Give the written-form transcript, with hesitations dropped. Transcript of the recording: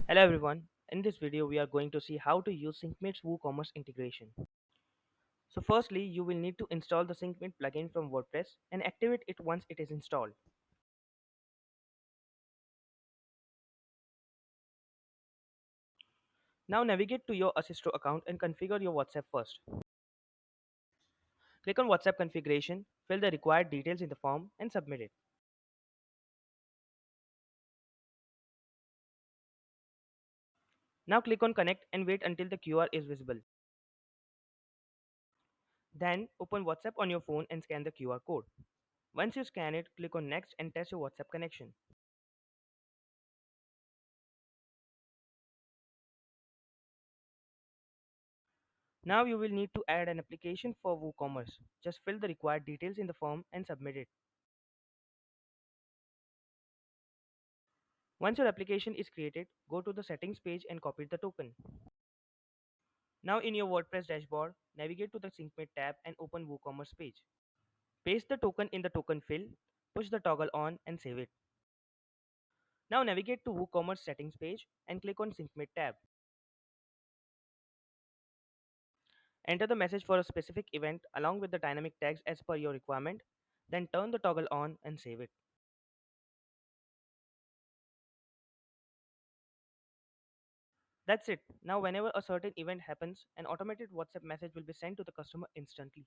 Hello everyone. In this video, we are going to see how to use SyncMate's WooCommerce integration. So firstly, you will need to install the SyncMate plugin from WordPress and activate it once it is installed. Now navigate to your Assistro account and configure your WhatsApp first. Click on WhatsApp configuration, fill the required details in the form and submit it. Now click on connect and wait until the QR is visible. Then open WhatsApp on your phone and scan the QR code. Once you scan it, click on next and test your WhatsApp connection. Now you will need to add an application for WooCommerce. Just fill the required details in the form and submit it. Once your application is created, go to the settings page and copy the token. Now in your WordPress dashboard, navigate to the SyncMate tab and open WooCommerce page. Paste the token in the token fill, push the toggle on and save it. Now navigate to WooCommerce settings page and click on SyncMate tab. Enter the message for a specific event along with the dynamic tags as per your requirement, then turn the toggle on and save it. That's it. Now whenever a certain event happens, an automated WhatsApp message will be sent to the customer instantly.